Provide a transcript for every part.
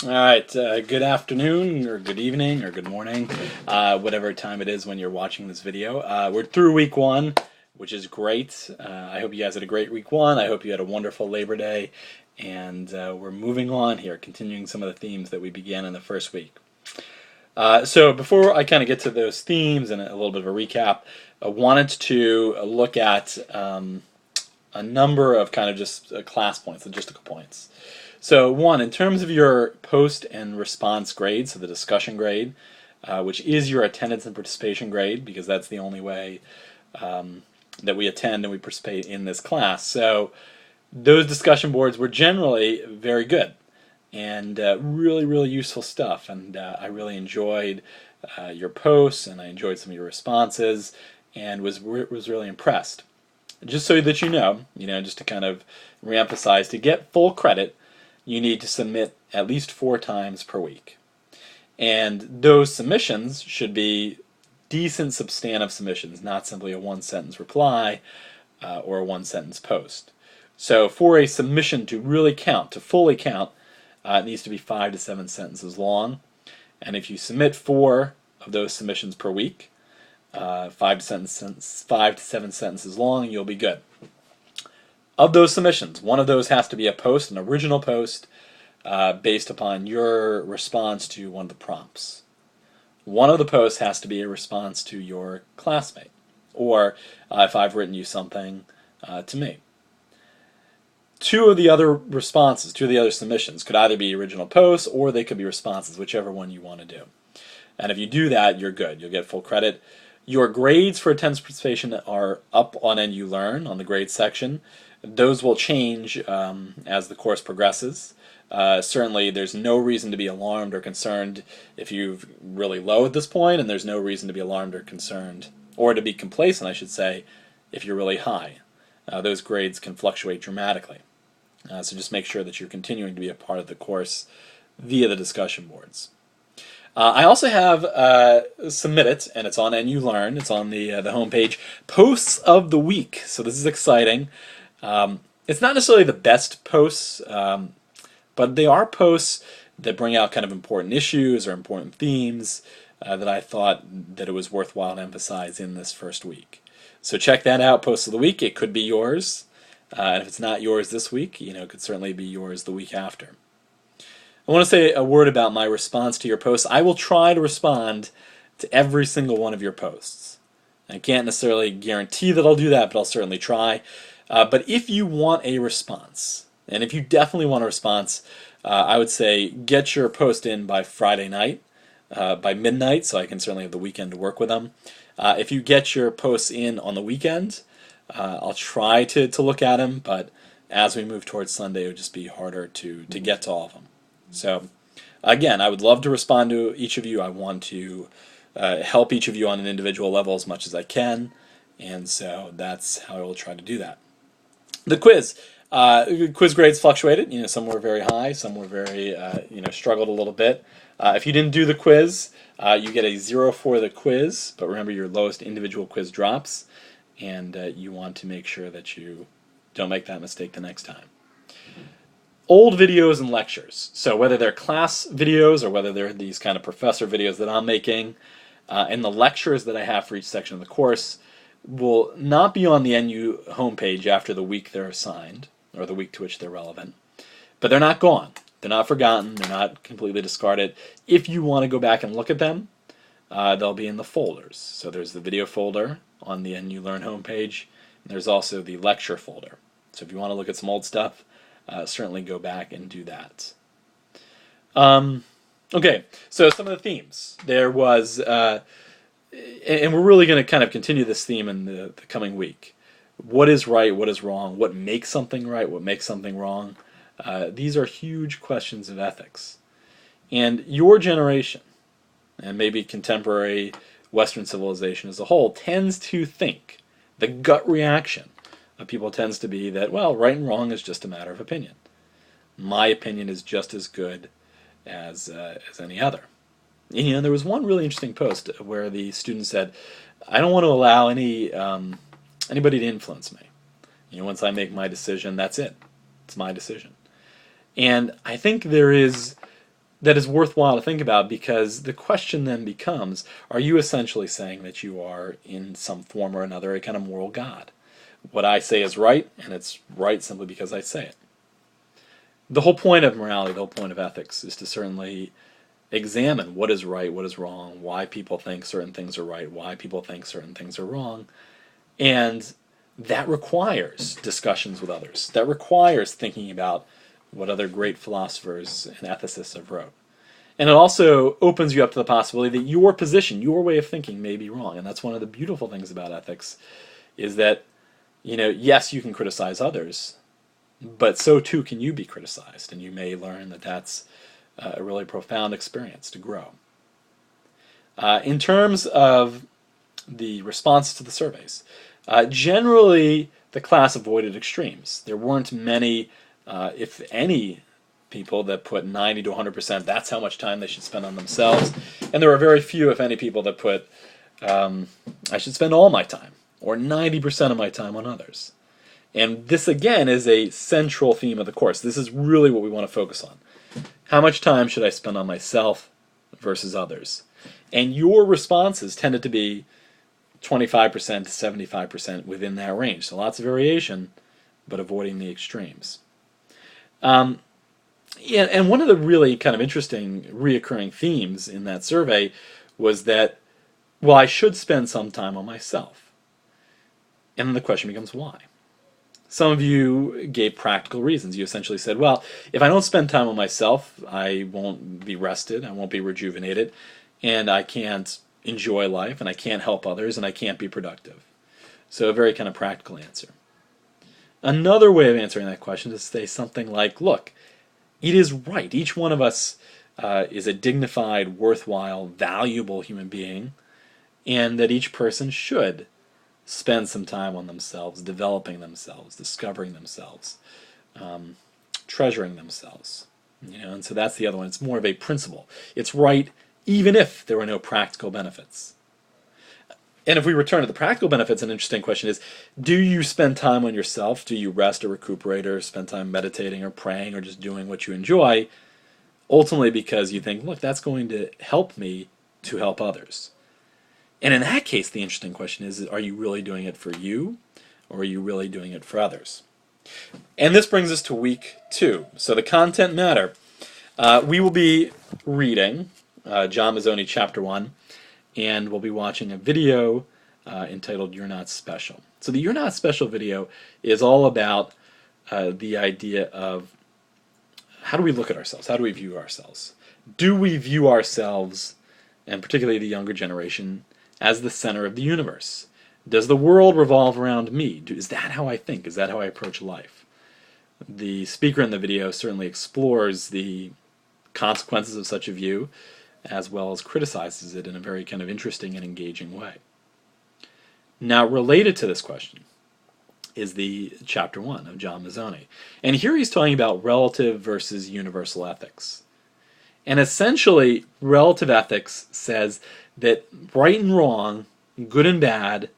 All right, good afternoon, or good evening, or good morning, whatever time it is when you're watching this video. We're through week one, which is great. I hope you guys had a great week one. I hope you had a wonderful Labor Day, and we're moving on here, continuing some of the themes that we began in the first week. So before I kind of get to those themes and a little bit of a recap, I wanted to look at a number of kind of just class points, logistical points. So one, in terms of your post and response grade, so the discussion grade, which is your attendance and participation grade, because that's the only way that we attend and we participate in this class. So those discussion boards were generally very good and really useful stuff. And I really enjoyed your posts, and I enjoyed some of your responses, and was really impressed. Just so that you know, just to kind of reemphasize, to get full credit, you need to submit at least 4 times per week. And those submissions should be decent substantive submissions, not simply a 1-sentence reply or a 1-sentence post. So for a submission to really count, to fully count, it needs to be 5 to 7 sentences long. And if you submit 4 of those submissions per week, 5 to 7 sentences long, you'll be good. Of those submissions, one of those has to be a post, an original post, based upon your response to one of the prompts. One of the posts has to be a response to your classmate, or if I've written you something to me. 2 of the other responses, 2 of the other submissions could either be original posts or they could be responses, whichever one you want to do. And if you do that, you're good. You'll get full credit. Your grades for attendance participation are up on NU Learn on the grades section. Those will change as the course progresses. Certainly, there's no reason to be alarmed or concerned if you're really low at this point, and there's no reason to be alarmed or concerned, or to be complacent, I should say, if you're really high. Those grades can fluctuate dramatically. So just make sure that you're continuing to be a part of the course via the discussion boards. I also have submitted, and it's on NU Learn, it's on the homepage, Posts of the Week. So this is exciting. It's not necessarily the best posts, but they are posts that bring out kind of important issues or important themes that I thought that it was worthwhile to emphasize in this first week. So check that out, Posts of the Week. It could be yours. And if it's not yours this week, it could certainly be yours the week after. I want to say a word about my response to your posts. I will try to respond to every single one of your posts. I can't necessarily guarantee that I'll do that, but I'll certainly try. But if you want a response, and if you definitely want a response, I would say get your post in by Friday night, by midnight, so I can certainly have the weekend to work with them. If you get your posts in on the weekend, I'll try to look at them, but as we move towards Sunday, it would just be harder to get to all of them. So, again, I would love to respond to each of you. I want to help each of you on an individual level as much as I can, and so that's how I will try to do that. The quiz. Quiz grades fluctuated. Some were very high, some were very, struggled a little bit. If you didn't do the quiz, you get a 0 for the quiz, but remember your lowest individual quiz drops, and you want to make sure that you don't make that mistake the next time. Old videos and lectures. So whether they're class videos or whether they're these kind of professor videos that I'm making, and the lectures that I have for each section of the course will not be on the NU homepage after the week they're assigned, or the week to which they're relevant. But they're not gone. They're not forgotten. They're not completely discarded. If you want to go back and look at them, they'll be in the folders. So there's the video folder on the NU Learn homepage, and there's also the lecture folder. So if you want to look at some old stuff, certainly go back and do that. Okay, so some of the themes. There was, and we're really going to kind of continue this theme in the coming week. What is right? What is wrong? What makes something right? What makes something wrong? These are huge questions of ethics. And your generation, and maybe contemporary Western civilization as a whole, tends to think, the gut reaction of people tends to be that, well, right and wrong is just a matter of opinion. My opinion is just as good as any other. And, there was one really interesting post where the student said, I don't want to allow anybody to influence me. Once I make my decision, that's it. It's my decision. And I think there is that is worthwhile to think about, because the question then becomes, are you essentially saying that you are, in some form or another, a kind of moral God? What I say is right, and it's right simply because I say it. The whole point of morality, the whole point of ethics, is to certainly examine what is right, what is wrong, why people think certain things are right, why people think certain things are wrong. And that requires discussions with others. That requires thinking about what other great philosophers and ethicists have wrote. And it also opens you up to the possibility that your position, your way of thinking may be wrong. And that's one of the beautiful things about ethics, is that, yes, you can criticize others, but so too can you be criticized. And you may learn that that's a really profound experience to grow. In terms of the response to the surveys, generally the class avoided extremes. There weren't many, if any, people that put 90 to 100%, that's how much time they should spend on themselves. And there were very few, if any, people that put, I should spend all my time, or 90% of my time on others. And this, again, is a central theme of the course. This is really what we want to focus on. How much time should I spend on myself versus others? And your responses tended to be 25% to 75% within that range. So lots of variation, but avoiding the extremes. And one of the really kind of interesting reoccurring themes in that survey was that, well, I should spend some time on myself. And then the question becomes why? Some of you gave practical reasons. You essentially said, well, if I don't spend time on myself, I won't be rested, I won't be rejuvenated, and I can't enjoy life, and I can't help others, and I can't be productive. So a very kind of practical answer. Another way of answering that question is to say something like, look, it is right. Each one of us is a dignified, worthwhile, valuable human being, and that each person should spend some time on themselves, developing themselves, discovering themselves, treasuring themselves. And so that's the other one. It's more of a principle. It's right even if there were no practical benefits. And if we return to the practical benefits, an interesting question is, do you spend time on yourself? Do you rest or recuperate or spend time meditating or praying or just doing what you enjoy? Ultimately because you think, look, that's going to help me to help others. And in that case, the interesting question is, are you really doing it for you, or are you really doing it for others? And this brings us to week 2. So the content matter. We will be reading John Mazzoni chapter 1, and we'll be watching a video entitled You're Not Special. So the You're Not Special video is all about the idea of how do we look at ourselves? How do we view ourselves? Do we view ourselves, and particularly the younger generation, as the center of the universe? Does the world revolve around me? Is that how I think? Is that how I approach life? The speaker in the video certainly explores the consequences of such a view, as well as criticizes it in a very kind of interesting and engaging way. Now, related to this question is the chapter 1 of John Mazzoni. And here he's talking about relative versus universal ethics. And essentially, relative ethics says that right and wrong, good and bad,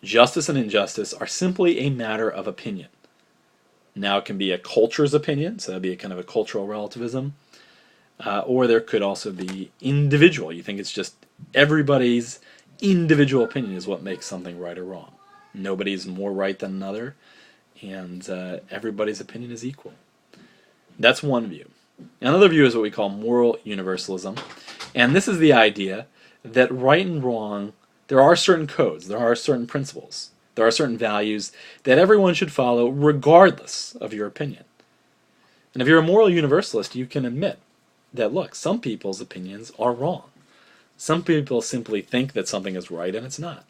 justice and injustice are simply a matter of opinion. Now, it can be a culture's opinion, so that would be a kind of a cultural relativism, or there could also be individual. You think it's just everybody's individual opinion is what makes something right or wrong. Nobody's more right than another, and everybody's opinion is equal. That's one view. Another view is what we call moral universalism, and this is the idea that right and wrong, there are certain codes, there are certain principles, there are certain values that everyone should follow regardless of your opinion. And if you're a moral universalist, you can admit that, look, some people's opinions are wrong. Some people simply think that something is right and it's not.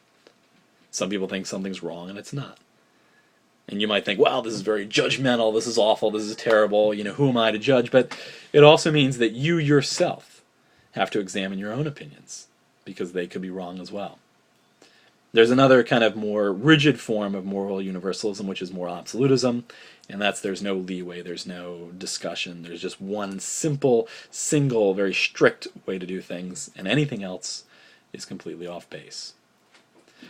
Some people think something's wrong and it's not. And you might think, wow, this is very judgmental, this is awful, this is terrible, who am I to judge? But it also means that you yourself have to examine your own opinions, because they could be wrong as well. There's another kind of more rigid form of moral universalism, which is moral absolutism, and that's there's no leeway, there's no discussion, there's just one simple, single, very strict way to do things, and anything else is completely off base.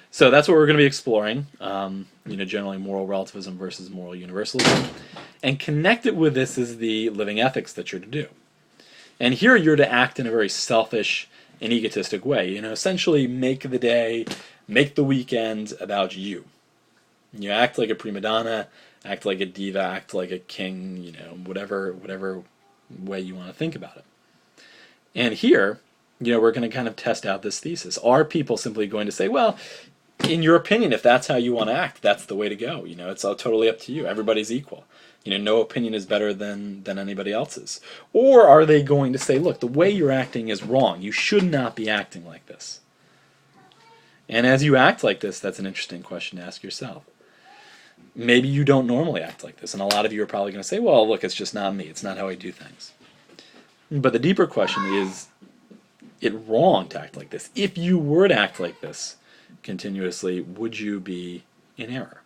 So that's what we're going to be exploring, generally moral relativism versus moral universalism. And connected with this is the living ethics that you're to do. And here you're to act in a very selfish and egotistic way. You know, essentially make the day, make the weekend about you. You act like a prima donna, act like a diva, act like a king, you know, whatever way you want to think about it. And here, you know, we're going to kind of test out this thesis. Are people simply going to say, well, in your opinion, if that's how you want to act, that's the way to go. You know, it's all totally up to you. Everybody's equal. You know, no opinion is better than anybody else's. Or are they going to say, look, the way you're acting is wrong. You should not be acting like this. And as you act like this, that's an interesting question to ask yourself. Maybe you don't normally act like this, and a lot of you are probably going to say, well, look, it's just not me. It's not how I do things. But the deeper question is it wrong to act like this? If you were to act like this continuously, would you be in error?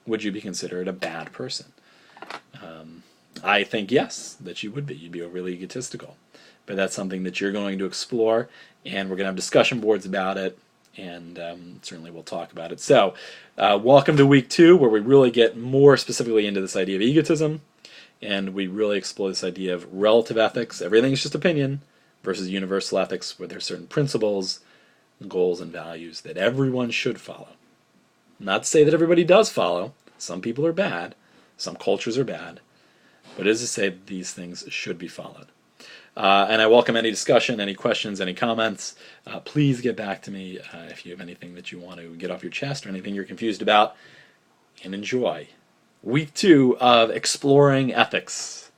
Would you be considered a bad person? I think yes, that you would be. You'd be really egotistical. But that's something that you're going to explore, and we're going to have discussion boards about it, and certainly we'll talk about it. So, welcome to week 2, where we really get more specifically into this idea of egotism, and we really explore this idea of relative ethics. Everything is just opinion, versus universal ethics, where there are certain principles, goals, and values that everyone should follow. Not to say that everybody does follow. Some people are bad. Some cultures are bad. But it is to say that these things should be followed. And I welcome any discussion, any questions, any comments. Please get back to me if you have anything that you want to get off your chest or anything you're confused about. And enjoy week 2 of Exploring Ethics.